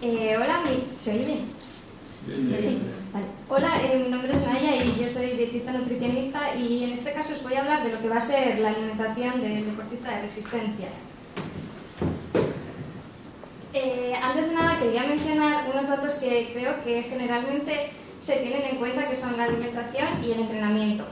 Hola, ¿se oye bien? Sí, vale. Hola, mi nombre es Naya y yo soy dietista nutricionista y en este caso os voy a hablar de lo que va a ser la alimentación del deportista de resistencia. Antes de nada quería mencionar unos datos que creo que generalmente se tienen en cuenta, que son la alimentación y el entrenamiento.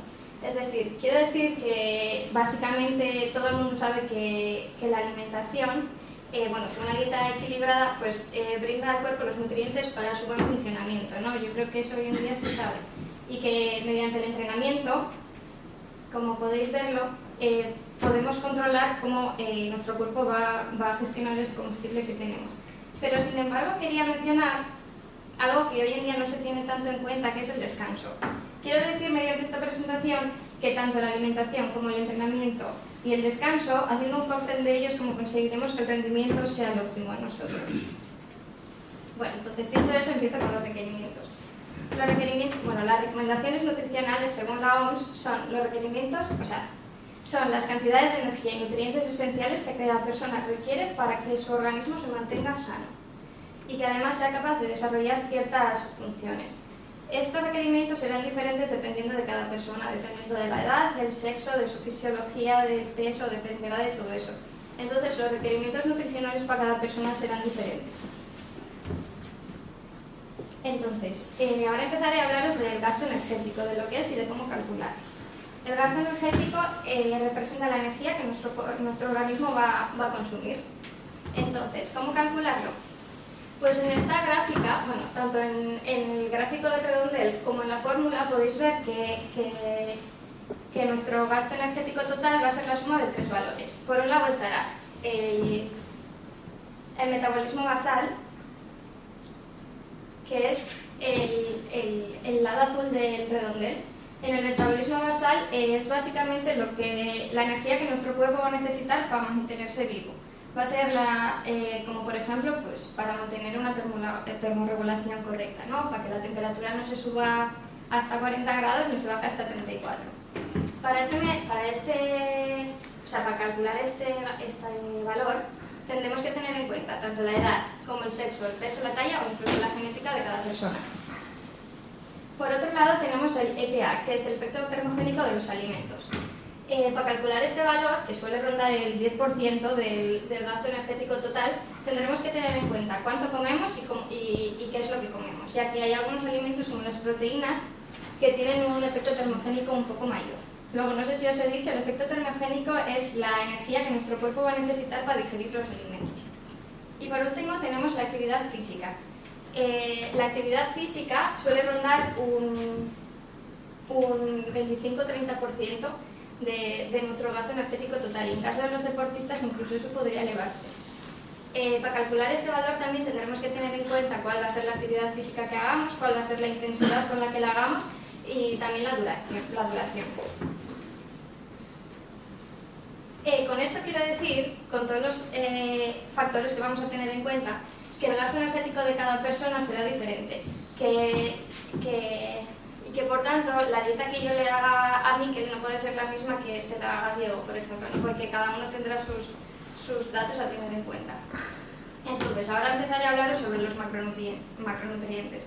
Es decir, quiero decir que básicamente todo el mundo sabe que la alimentación, que una dieta equilibrada pues, brinda al cuerpo los nutrientes para su buen funcionamiento, ¿no? Yo creo que eso hoy en día se sabe. Y que mediante el entrenamiento, como podéis verlo, podemos controlar cómo nuestro cuerpo va a gestionar el combustible que tenemos. Pero sin embargo quería mencionar algo que hoy en día no se tiene tanto en cuenta, que es el descanso. Quiero decir mediante esta presentación que tanto la alimentación como el entrenamiento y el descanso, haciendo un cóctel de ellos, como conseguiremos que el rendimiento sea el óptimo en nosotros. Bueno, entonces dicho eso, empiezo con los requerimientos. Las recomendaciones nutricionales según la OMS son los requerimientos, son las cantidades de energía y nutrientes esenciales que cada persona requiere para que su organismo se mantenga sano y que además sea capaz de desarrollar ciertas funciones. Estos requerimientos serán diferentes dependiendo de cada persona, dependiendo de la edad, del sexo, de su fisiología, del peso, dependerá de todo eso. Entonces, los requerimientos nutricionales para cada persona serán diferentes. Entonces, ahora empezaré a hablaros del gasto energético, de lo que es y de cómo calcular. El gasto energético representa la energía que nuestro organismo va a consumir. Entonces, ¿cómo calcularlo? Pues en esta gráfica, tanto en el gráfico del redondel como en la fórmula podéis ver que nuestro gasto energético total va a ser la suma de tres valores. Por un lado estará el metabolismo basal, que es el lado azul del redondel. En el metabolismo basal es básicamente la energía que nuestro cuerpo va a necesitar para mantenerse vivo. Va a ser como por ejemplo, pues para mantener una termorregulación correcta, ¿no? Para que la temperatura no se suba hasta 40 grados ni se baje hasta 34. Para calcular este valor, tendremos que tener en cuenta tanto la edad como el sexo, el peso, la talla o incluso la genética de cada persona. Por otro lado tenemos el EPA, que es el efecto termogénico de los alimentos. Para calcular este valor, que suele rondar el 10% del gasto energético total, tendremos que tener en cuenta cuánto comemos y qué es lo que comemos, ya que hay algunos alimentos como las proteínas que tienen un efecto termogénico un poco mayor. Luego, no sé si os he dicho, el efecto termogénico es la energía que nuestro cuerpo va a necesitar para digerir los alimentos. Y por último tenemos la actividad física. La actividad física suele rondar un 25-30% de nuestro gasto energético total, y en caso de los deportistas incluso eso podría elevarse. Para calcular este valor también tendremos que tener en cuenta cuál va a ser la actividad física que hagamos, cuál va a ser la intensidad con la que la hagamos y también la duración. Con esto quiero decir, con todos los factores que vamos a tener en cuenta, que el gasto energético de cada persona será diferente, y que por tanto la dieta que yo le haga a mí que no puede ser la misma que se la haga a Diego, por ejemplo, ¿no? Porque cada uno tendrá sus datos a tener en cuenta. Entonces, ahora empezaré a hablaros sobre los macronutrientes.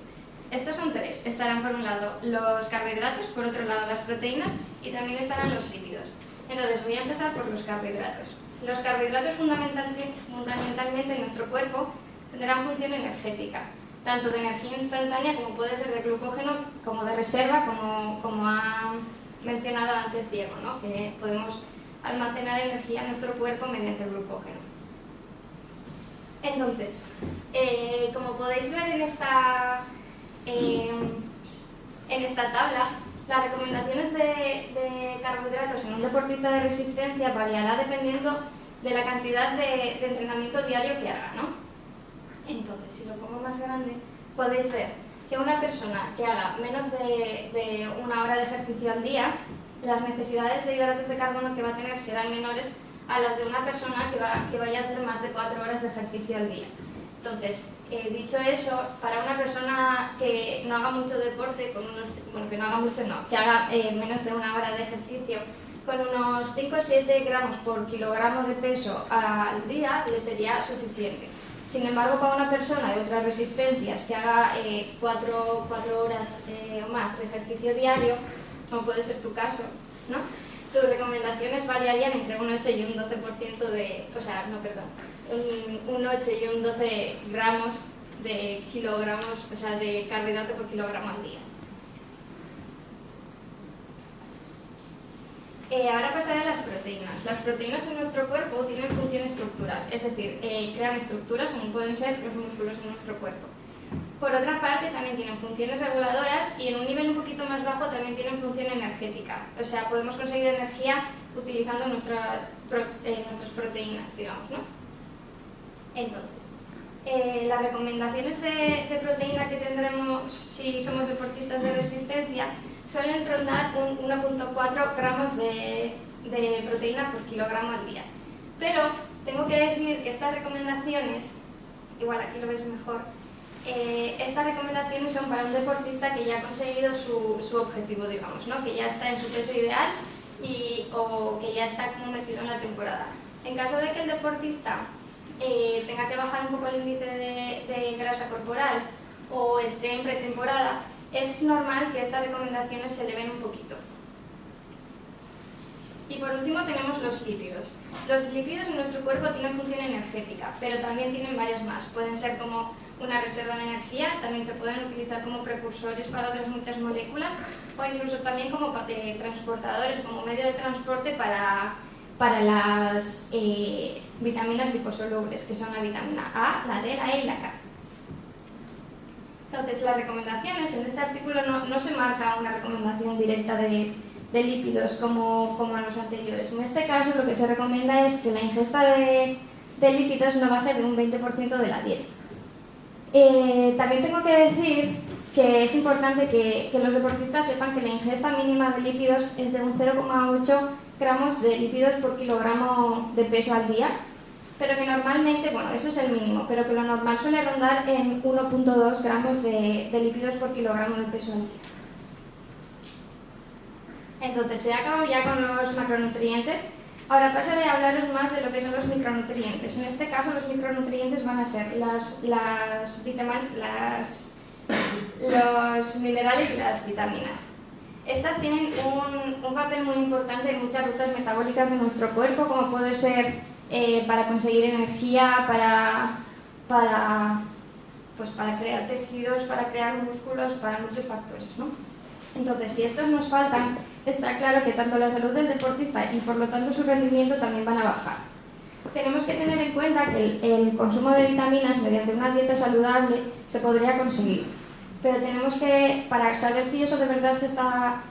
Estos son tres. Estarán por un lado los carbohidratos, por otro lado las proteínas y también estarán los lípidos. Entonces, voy a empezar por los carbohidratos. Los carbohidratos fundamentalmente en nuestro cuerpo tendrán función energética, tanto de energía instantánea como puede ser de glucógeno, como de reserva, como ha mencionado antes Diego, ¿no? Que podemos almacenar energía en nuestro cuerpo mediante el glucógeno. Entonces, como podéis ver en esta tabla, las recomendaciones de carbohidratos en un deportista de resistencia variará dependiendo de la cantidad de entrenamiento diario que haga, ¿no? Entonces, si lo pongo más grande, podéis ver que una persona que haga menos de una hora de ejercicio al día, las necesidades de hidratos de carbono que va a tener serán menores a las de una persona que vaya a hacer más de 4 horas de ejercicio al día. Entonces, dicho eso, para una persona que no haga mucho deporte, que haga menos de una hora de ejercicio, con unos 5 o 7 gramos por kilogramo de peso al día le sería suficiente. Sin embargo, para una persona de otras resistencias que haga 4 horas o más de ejercicio diario, como puede ser tu caso, ¿no? Tus recomendaciones variarían entre un 8 y un 12% de... O sea, no, perdón. Un 8 y un 12 gramos de kilogramos, o sea, de carbohidrato por kilogramo al día. Ahora pasaré a las proteínas. Las proteínas en nuestro cuerpo tienen función estructural, es decir, crean estructuras como pueden ser los músculos en nuestro cuerpo. Por otra parte, también tienen funciones reguladoras y en un nivel un poquito más bajo también tienen función energética. O sea, podemos conseguir energía utilizando nuestras proteínas, digamos, ¿no? Entonces, las recomendaciones de proteína que tendremos si somos deportistas de resistencia suelen rondar un 1,4 gramos de proteína por kilogramo al día. Pero tengo que decir que estas recomendaciones, igual aquí lo veis mejor, estas recomendaciones son para un deportista que ya ha conseguido su objetivo, digamos, ¿no? Que ya está en su peso ideal o que ya está como metido en la temporada. En caso de que el deportista tenga que bajar un poco el índice de grasa corporal o esté en pretemporada, es normal que estas recomendaciones se eleven un poquito. Y por último tenemos los lípidos. Los lípidos en nuestro cuerpo tienen función energética, pero también tienen varias más. Pueden ser como una reserva de energía, también se pueden utilizar como precursores para otras muchas moléculas o incluso también como transportadores, como medio de transporte para las vitaminas liposolubles, que son la vitamina A, la D, la E y la K. Entonces, las recomendaciones, en este artículo no se marca una recomendación directa de lípidos como en los anteriores. En este caso, lo que se recomienda es que la ingesta de lípidos no baje de un 20% de la dieta. También tengo que decir que es importante que los deportistas sepan que la ingesta mínima de lípidos es de un 0,8 gramos de lípidos por kilogramo de peso al día, pero que normalmente, bueno, eso es el mínimo, pero que lo normal suele rondar en 1,2 gramos de lípidos por kilogramo de peso al día. Se ha acabado ya con los macronutrientes. Ahora pasaré a hablaros más de lo que son los micronutrientes. En este caso, los micronutrientes van a ser los minerales y las vitaminas. Estas tienen un papel muy importante en muchas rutas metabólicas de nuestro cuerpo, como puede ser para conseguir energía, para crear tejidos, para crear músculos, para muchos factores, ¿no? Entonces, si estos nos faltan, está claro que tanto la salud del deportista y por lo tanto su rendimiento también van a bajar. Tenemos que tener en cuenta que el consumo de vitaminas mediante una dieta saludable se podría conseguir, pero tenemos que, para saber si eso de verdad se está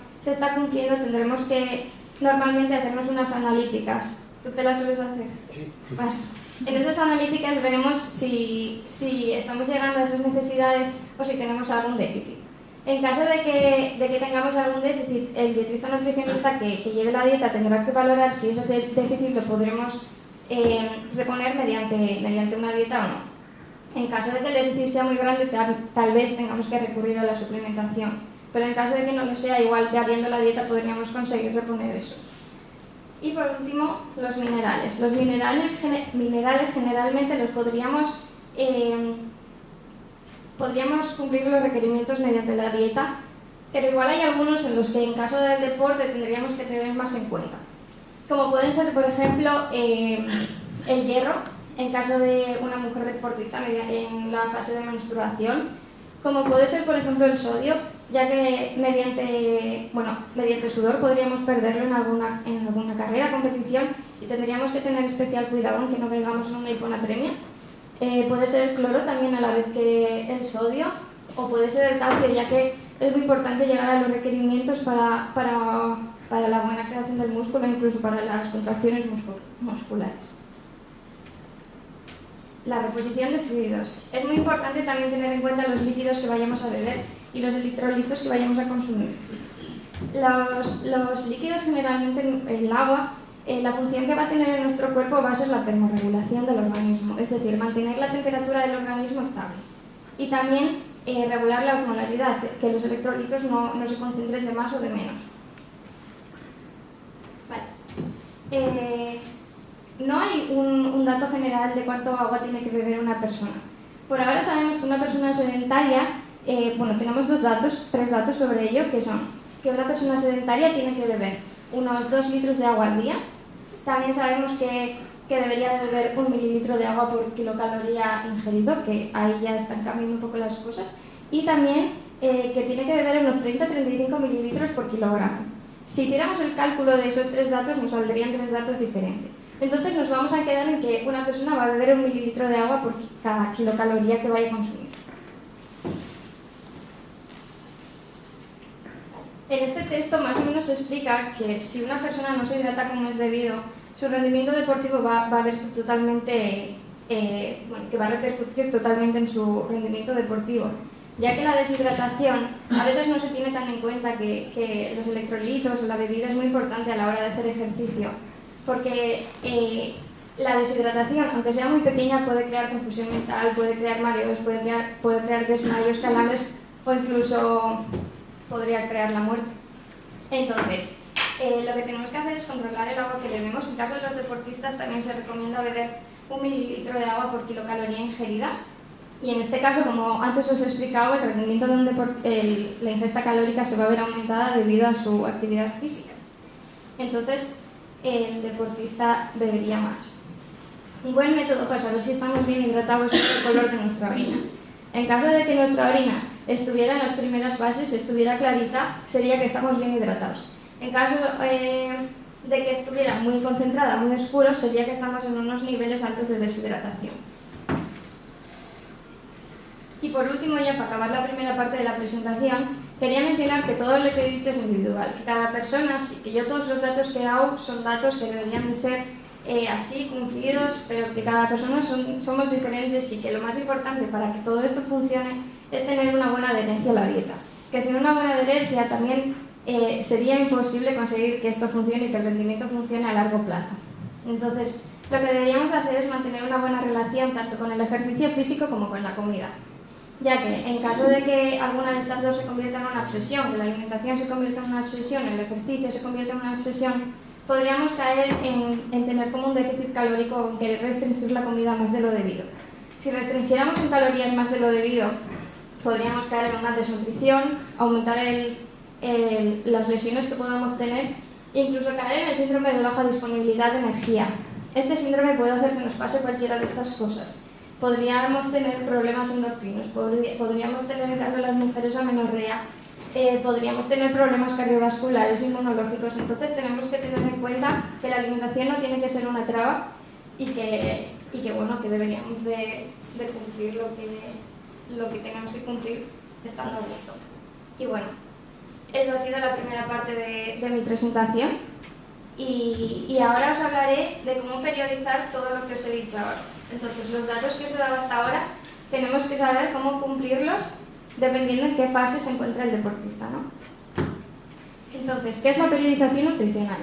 cumpliendo, tendremos que normalmente hacernos unas analíticas. ¿Tú te las sueles hacer? Sí. Vale. En esas analíticas veremos si estamos llegando a esas necesidades o si tenemos algún déficit. En caso de que tengamos algún déficit, el dietista nutricionista que lleve la dieta tendrá que valorar si ese déficit lo podremos reponer mediante una dieta o no. En caso de que el déficit sea muy grande, tal vez tengamos que recurrir a la suplementación, pero en caso de que no lo sea, igual variando la dieta podríamos conseguir reponer eso. Y por último, los minerales. Los minerales generalmente los podríamos cumplir los requerimientos mediante la dieta, pero igual hay algunos en los que en caso del deporte tendríamos que tener más en cuenta. Como pueden ser, por ejemplo, el hierro, en caso de una mujer deportista en la fase de menstruación, como puede ser, por ejemplo, el sodio, ya que mediante sudor podríamos perderlo en alguna carrera, competición, y tendríamos que tener especial cuidado en que no caigamos en una hiponatremia. Puede ser el cloro también a la vez que el sodio, o puede ser el calcio, ya que es muy importante llegar a los requerimientos para la buena creación del músculo e incluso para las contracciones musculares. La reposición de fluidos. Es muy importante también tener en cuenta los líquidos que vayamos a beber y los electrolitos que vayamos a consumir. Los líquidos, generalmente el agua, la función que va a tener en nuestro cuerpo va a ser la termorregulación del organismo, es decir, mantener la temperatura del organismo estable. Y también regular la osmolaridad, que los electrolitos no se concentren de más o de menos. Vale. no hay un dato general de cuánto agua tiene que beber una persona. Por ahora sabemos que una persona sedentaria, tenemos tres datos sobre ello, que son que una persona sedentaria tiene que beber unos 2 litros de agua al día. También sabemos que debería de beber 1 mililitro de agua por kilocaloría ingerido, que ahí ya están cambiando un poco las cosas. Y también que tiene que beber unos 30-35 mililitros por kilogramo. Si hiciéramos el cálculo de esos tres datos, nos saldrían tres datos diferentes. Entonces nos vamos a quedar en que una persona va a beber 1 mililitro de agua por cada kilocaloría que vaya a consumir. En este texto más o menos se explica que si una persona no se hidrata como es debido, su rendimiento deportivo va a verse totalmente, que va a repercutir totalmente en su rendimiento deportivo, ya que la deshidratación a veces no se tiene tan en cuenta que los electrolitos o la bebida es muy importante a la hora de hacer ejercicio, porque la deshidratación, aunque sea muy pequeña, puede crear confusión mental, puede crear mareos, puede crear desmayos, calambres o incluso podría crear la muerte. Entonces, lo que tenemos que hacer es controlar el agua que bebemos. En caso de los deportistas también se recomienda beber 1 mililitro de agua por kilocaloría ingerida. Y en este caso, como antes os he explicado, el rendimiento de la ingesta calórica se va a ver aumentada debido a su actividad física. Entonces, el deportista bebería más. Un buen método para saber si estamos bien hidratados es el color de nuestra orina. En caso de que nuestra orina estuviera en las primeras fases, estuviera clarita, sería que estamos bien hidratados. En caso de que estuviera muy concentrada, muy oscuro, sería que estamos en unos niveles altos de deshidratación. Y por último, ya para acabar la primera parte de la presentación, quería mencionar que todo lo que he dicho es individual, que cada persona, que yo todos los datos que he dado son datos que deberían de ser así, cumplidos, pero que cada persona somos diferentes y que lo más importante para que todo esto funcione es tener una buena adherencia a la dieta. Que sin una buena adherencia también sería imposible conseguir que esto funcione y que el rendimiento funcione a largo plazo. Entonces, lo que deberíamos hacer es mantener una buena relación tanto con el ejercicio físico como con la comida, ya que en caso de que alguna de estas dos se convierta en una obsesión, que la alimentación se convierta en una obsesión, el ejercicio se convierta en una obsesión, podríamos caer en tener como un déficit calórico o en querer restringir la comida más de lo debido. Si restringiéramos en calorías más de lo debido, podríamos caer en una desnutrición, aumentar las lesiones que podamos tener e incluso caer en el síndrome de baja disponibilidad de energía. Este síndrome puede hacer que nos pase cualquiera de estas cosas. Podríamos tener problemas endocrinos, podríamos tener en caso de las mujeres amenorrea, podríamos tener problemas cardiovasculares, inmunológicos. Entonces tenemos que tener en cuenta que la alimentación no tiene que ser una traba y que deberíamos de cumplir lo que tenemos que cumplir estando a gusto. Y bueno, eso ha sido la primera parte de mi presentación y ahora os hablaré de cómo periodizar todo lo que os he dicho ahora. Entonces, los datos que os he dado hasta ahora tenemos que saber cómo cumplirlos dependiendo en qué fase se encuentra el deportista, ¿no? Entonces, ¿qué es la periodización nutricional?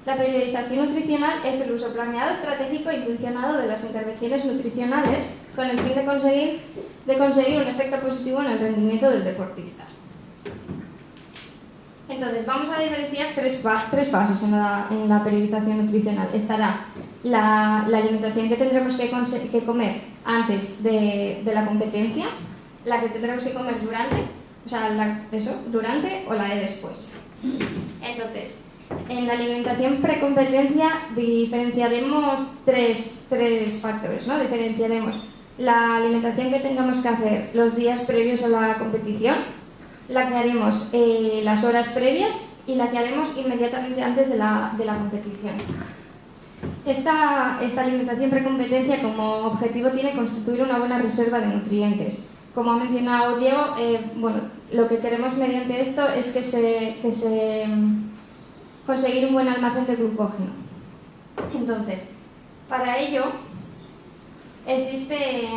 La periodización nutricional es el uso planeado, estratégico e intencionado de las intervenciones nutricionales con el fin de conseguir un efecto positivo en el rendimiento del deportista. Entonces, vamos a diferenciar tres fases en la periodización nutricional. Estará la alimentación que tendremos que comer antes de la competencia, la que tendremos que comer durante, durante o la de después. Entonces, en la alimentación precompetencia diferenciaremos tres factores, ¿no? Diferenciaremos la alimentación que tengamos que hacer los días previos a la competición, la que haremos las horas previas y la que haremos inmediatamente antes de la competición. Esta alimentación precompetencia como objetivo tiene constituir una buena reserva de nutrientes. Como ha mencionado Diego, lo que queremos mediante esto es conseguir un buen almacén de glucógeno. Entonces, para ello existe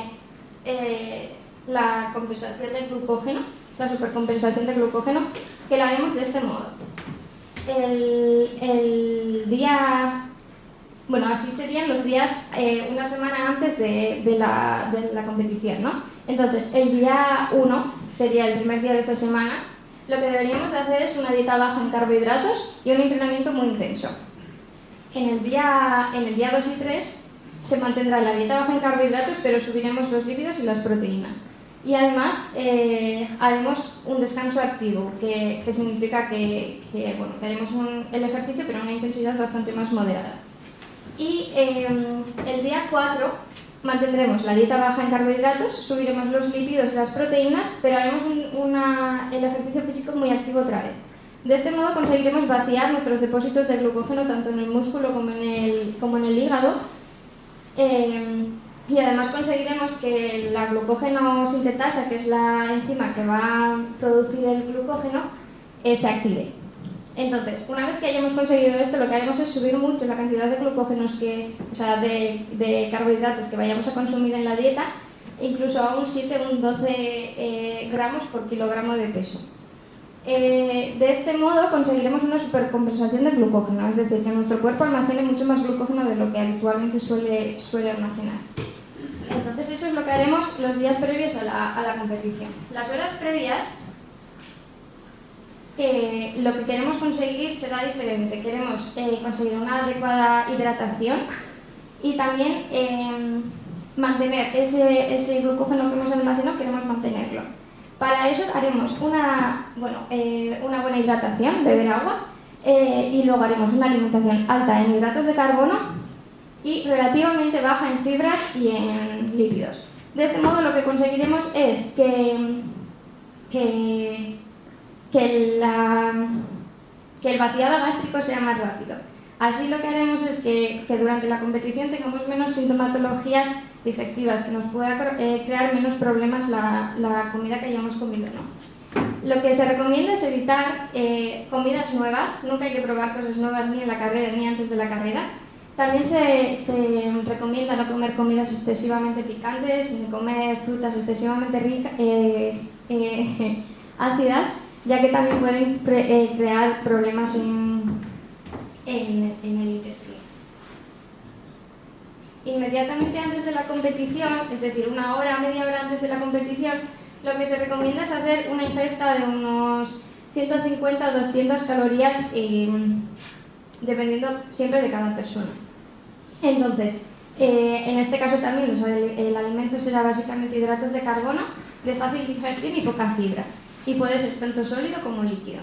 la compensación del glucógeno, la supercompensación de glucógeno, que la haremos de este modo. Así serían los días una semana antes de la competición, ¿no? Entonces, el día 1 sería el primer día de esa semana. Lo que deberíamos de hacer es una dieta baja en carbohidratos y un entrenamiento muy intenso. En el día 2 y 3 se mantendrá la dieta baja en carbohidratos, pero subiremos los lípidos y las proteínas. Y además haremos un descanso activo, que significa que haremos el ejercicio, pero a una intensidad bastante más moderada. Y el día 4 mantendremos la dieta baja en carbohidratos, subiremos los lípidos y las proteínas, pero haremos el ejercicio físico muy activo otra vez. De este modo conseguiremos vaciar nuestros depósitos de glucógeno tanto en el músculo como en el hígado, y además conseguiremos que la glucógeno sintetasa, que es la enzima que va a producir el glucógeno, se active. Entonces, una vez que hayamos conseguido esto, lo que haremos es subir mucho la cantidad de glucógenos de carbohidratos que vayamos a consumir en la dieta, incluso a un 7 o un 12 gramos por kilogramo de peso. De este modo conseguiremos una supercompensación de glucógeno, es decir, que nuestro cuerpo almacene mucho más glucógeno de lo que habitualmente suele almacenar. Entonces eso es lo que haremos los días previos a la competición. Las horas previas, lo que queremos conseguir será diferente. Queremos conseguir una adecuada hidratación y también mantener ese glucógeno que hemos almacenado, queremos mantenerlo. Para eso haremos una buena hidratación, beber agua, y luego haremos una alimentación alta en hidratos de carbono y relativamente baja en fibras y en lípidos. De este modo lo que conseguiremos es que el vaciado gástrico sea más rápido. Así lo que haremos es que durante la competición tengamos menos sintomatologías digestivas, que nos pueda crear menos problemas la comida que hayamos comido, ¿no? Lo que se recomienda es evitar comidas nuevas. Nunca hay que probar cosas nuevas ni en la carrera ni antes de la carrera. También se recomienda no comer comidas excesivamente picantes, ni comer frutas excesivamente ácidas, ya que también pueden crear problemas en el intestino. Inmediatamente antes de la competición, es decir, una hora, media hora antes de la competición, lo que se recomienda es hacer una ingesta de unos 150 o 200 calorías, dependiendo siempre de cada persona. Entonces, en este caso también el alimento será básicamente hidratos de carbono, de fácil digestión y poca fibra, y puede ser tanto sólido como líquido.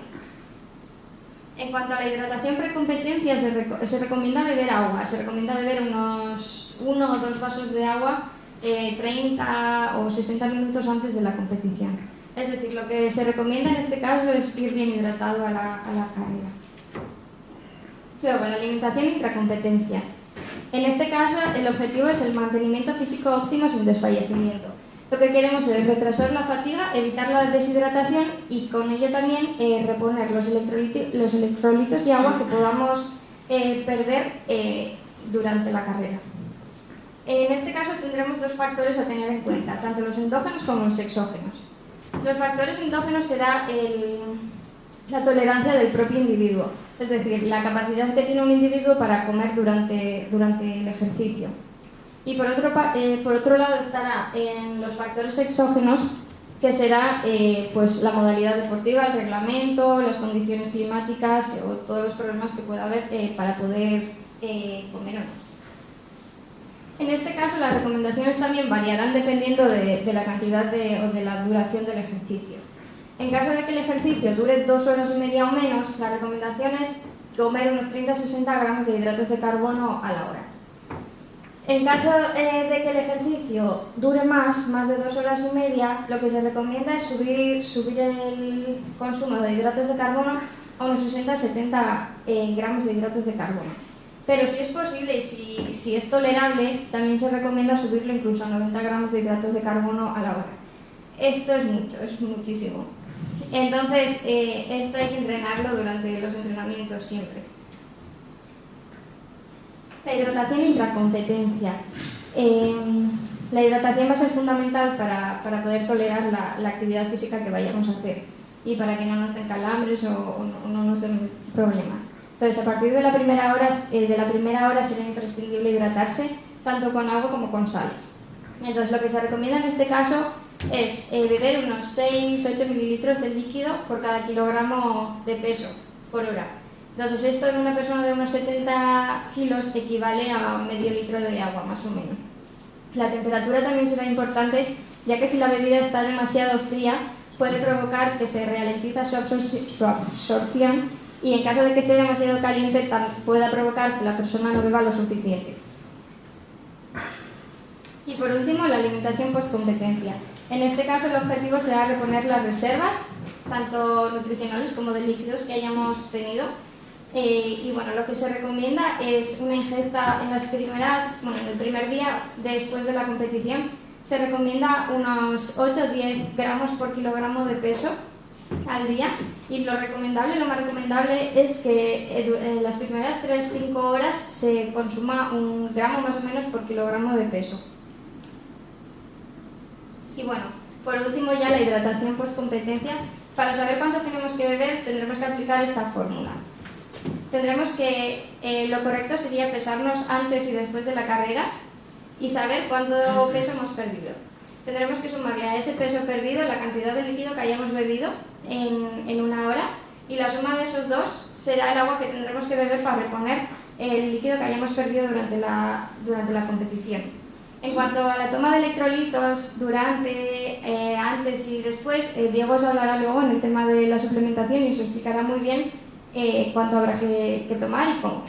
En cuanto a la hidratación precompetencia, se recomienda beber agua. Se recomienda beber unos 1 o 2 vasos de agua 30 o 60 minutos antes de la competición. Es decir, lo que se recomienda en este caso es ir bien hidratado a la carrera. Luego, la alimentación intracompetencia. En este caso, el objetivo es el mantenimiento físico óptimo sin desfallecimiento. Lo que queremos es retrasar la fatiga, evitar la deshidratación y con ello también reponer los electrolitos y agua que podamos perder durante la carrera. En este caso tendremos 2 factores a tener en cuenta, tanto los endógenos como los exógenos. Los factores endógenos será la tolerancia del propio individuo, es decir, la capacidad que tiene un individuo para comer durante el ejercicio. Y por otro lado estará en los factores exógenos, que será pues la modalidad deportiva, el reglamento, las condiciones climáticas o todos los problemas que pueda haber para poder comer o no. En este caso las recomendaciones también variarán dependiendo de la cantidad o de la duración del ejercicio. En caso de que el ejercicio dure 2 horas y media o menos, la recomendación es comer unos 30-60 gramos de hidratos de carbono a la hora. En caso de que el ejercicio dure más de 2 horas y media, lo que se recomienda es subir el consumo de hidratos de carbono a unos 60-70 gramos de hidratos de carbono. Pero si es posible y si es tolerable, también se recomienda subirlo incluso a 90 gramos de hidratos de carbono a la hora. Esto es mucho, es muchísimo. Entonces, esto hay que entrenarlo durante los entrenamientos siempre. La hidratación intracompetencia. La hidratación va a ser fundamental para poder tolerar la actividad física que vayamos a hacer y para que no nos den calambres o no nos den problemas. Entonces, a partir de la primera hora será imprescindible hidratarse tanto con agua como con sales. Entonces, lo que se recomienda en este caso es beber unos 6-8 mililitros de líquido por cada kilogramo de peso por hora. Entonces esto en una persona de unos 70 kilos equivale a medio litro de agua, más o menos. La temperatura también será importante, ya que si la bebida está demasiado fría, puede provocar que se ralentice su absorción y en caso de que esté demasiado caliente pueda provocar que la persona no beba lo suficiente. Y por último, la alimentación postcompetencia. En este caso el objetivo será reponer las reservas, tanto nutricionales como de líquidos que hayamos tenido. Y bueno, lo que se recomienda es una ingesta en el primer día después de la competición. Se recomienda unos 8-10 gramos por kilogramo de peso al día y lo más recomendable es que en las primeras 3-5 horas se consuma 1 gramo más o menos por kilogramo de peso. Y bueno, por último ya la hidratación postcompetencia. Para saber cuánto tenemos que beber tendremos que aplicar esta fórmula. Tendremos que, lo correcto sería pesarnos antes y después de la carrera y saber cuánto peso hemos perdido. Tendremos que sumarle a ese peso perdido la cantidad de líquido que hayamos bebido en 1 hora y la suma de esos dos será el agua que tendremos que beber para reponer el líquido que hayamos perdido durante la competición. En cuanto a la toma de electrolitos durante, antes y después, Diego os hablará luego en el tema de la suplementación y os explicará muy bien cuánto habrá que tomar y cómo.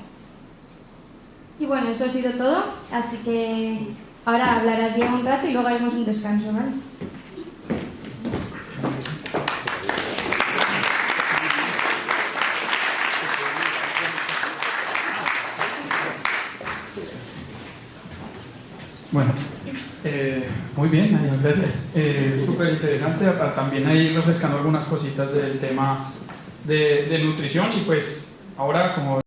Y bueno, eso ha sido todo, así que ahora hablará Diego un rato y luego haremos un descanso, ¿vale? Bueno, muy bien, Nadia, gracias. Súper interesante, también ahí refrescando algunas cositas del tema de nutrición y pues ahora como